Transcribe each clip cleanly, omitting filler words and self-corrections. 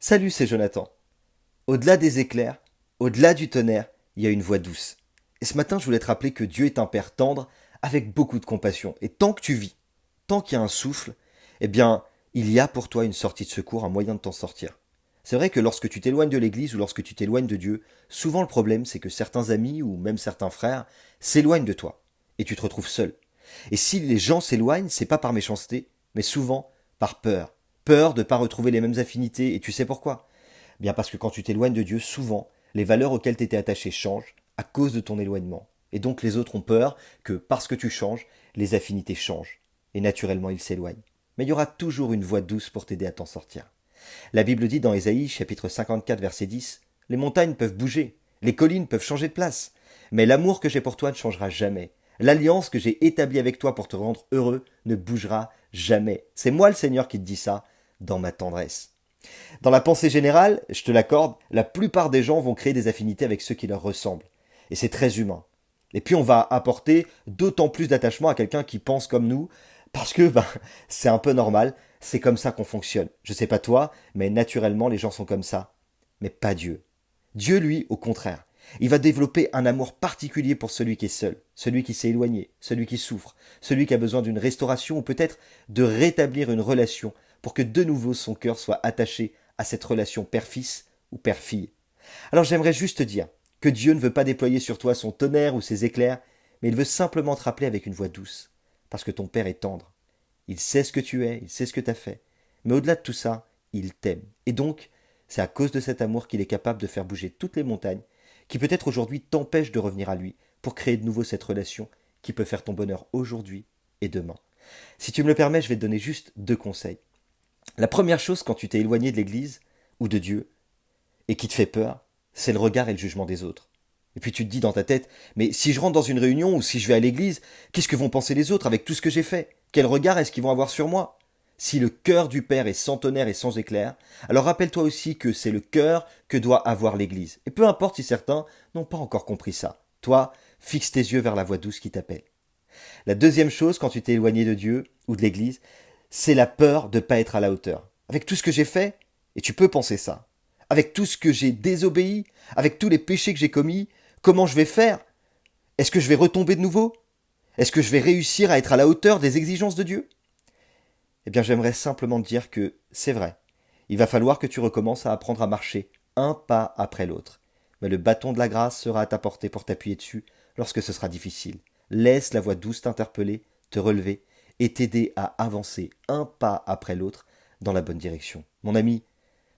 Salut, c'est Jonathan. Au-delà des éclairs, au-delà du tonnerre, il y a une voix douce. Et ce matin, je voulais te rappeler que Dieu est un Père tendre, avec beaucoup de compassion. Et tant que tu vis, tant qu'il y a un souffle, eh bien, il y a pour toi une sortie de secours, un moyen de t'en sortir. C'est vrai que lorsque tu t'éloignes de l'Église ou lorsque tu t'éloignes de Dieu, souvent le problème, c'est que certains amis ou même certains frères s'éloignent de toi. Et tu te retrouves seul. Et si les gens s'éloignent, c'est pas par méchanceté, mais souvent par peur. Peur de ne pas retrouver les mêmes affinités. Et tu sais pourquoi? Bien parce que quand tu t'éloignes de Dieu, souvent, les valeurs auxquelles tu étais attaché changent à cause de ton éloignement. Et donc les autres ont peur que parce que tu changes, les affinités changent. Et naturellement, ils s'éloignent. Mais il y aura toujours une voie douce pour t'aider à t'en sortir. La Bible dit dans Ésaïe chapitre 54 verset 10, les montagnes peuvent bouger, les collines peuvent changer de place, mais l'amour que j'ai pour toi ne changera jamais. L'alliance que j'ai établie avec toi pour te rendre heureux ne bougera jamais. C'est moi le Seigneur qui te dit ça dans ma tendresse. Dans la pensée générale, je te l'accorde, la plupart des gens vont créer des affinités avec ceux qui leur ressemblent. Et c'est très humain. Et puis on va apporter d'autant plus d'attachement à quelqu'un qui pense comme nous, parce que c'est un peu normal, c'est comme ça qu'on fonctionne. Je sais pas toi, mais naturellement les gens sont comme ça. Mais pas Dieu. Dieu, lui, au contraire. Il va développer un amour particulier pour celui qui est seul, celui qui s'est éloigné, celui qui souffre, celui qui a besoin d'une restauration ou peut-être de rétablir une relation pour que de nouveau son cœur soit attaché à cette relation père-fils ou père-fille. Alors j'aimerais juste te dire que Dieu ne veut pas déployer sur toi son tonnerre ou ses éclairs, mais il veut simplement te rappeler avec une voix douce, parce que ton Père est tendre. Il sait ce que tu es, il sait ce que tu as fait, mais au-delà de tout ça, il t'aime. Et donc, c'est à cause de cet amour qu'il est capable de faire bouger toutes les montagnes, qui peut-être aujourd'hui t'empêchent de revenir à lui, pour créer de nouveau cette relation qui peut faire ton bonheur aujourd'hui et demain. Si tu me le permets, je vais te donner juste deux conseils. La première chose quand tu t'es éloigné de l'Église ou de Dieu et qui te fait peur, c'est le regard et le jugement des autres. Et puis tu te dis dans ta tête, mais si je rentre dans une réunion ou si je vais à l'église, qu'est-ce que vont penser les autres avec tout ce que j'ai fait? Quel regard est-ce qu'ils vont avoir sur moi? Si le cœur du Père est sans tonnerre et sans éclair, alors rappelle-toi aussi que c'est le cœur que doit avoir l'Église. Et peu importe si certains n'ont pas encore compris ça. Toi, fixe tes yeux vers la voix douce qui t'appelle. La deuxième chose, quand tu t'es éloigné de Dieu ou de l'Église, c'est la peur de ne pas être à la hauteur. Avec tout ce que j'ai fait, et tu peux penser ça, avec tout ce que j'ai désobéi, avec tous les péchés que j'ai commis, comment je vais faire? Est-ce que je vais retomber de nouveau? Est-ce que je vais réussir à être à la hauteur des exigences de Dieu? Eh bien, j'aimerais simplement te dire que c'est vrai. Il va falloir que tu recommences à apprendre à marcher un pas après l'autre. Mais le bâton de la grâce sera à ta portée pour t'appuyer dessus lorsque ce sera difficile. Laisse la voix douce t'interpeller, te relever et t'aider à avancer un pas après l'autre dans la bonne direction. Mon ami,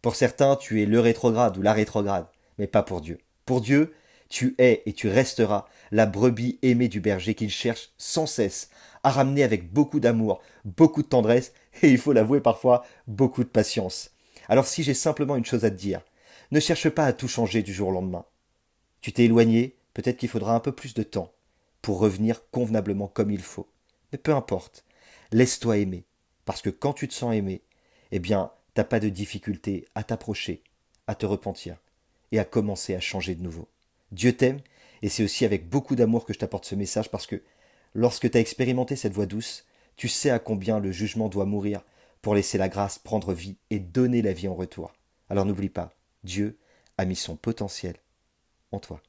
pour certains, tu es le rétrograde ou la rétrograde, mais pas pour Dieu. Pour Dieu, tu es et tu resteras la brebis aimée du berger qu'il cherche sans cesse à ramener avec beaucoup d'amour, beaucoup de tendresse et il faut l'avouer parfois beaucoup de patience. Alors si j'ai simplement une chose à te dire, ne cherche pas à tout changer du jour au lendemain. Tu t'es éloigné, peut-être qu'il faudra un peu plus de temps pour revenir convenablement comme il faut. Mais peu importe, laisse-toi aimer, parce que quand tu te sens aimé, eh bien, t'as pas de difficulté à t'approcher, à te repentir et à commencer à changer de nouveau. Dieu t'aime, et c'est aussi avec beaucoup d'amour que je t'apporte ce message, parce que lorsque tu as expérimenté cette voix douce, tu sais à combien le jugement doit mourir pour laisser la grâce prendre vie et donner la vie en retour. Alors n'oublie pas, Dieu a mis son potentiel en toi.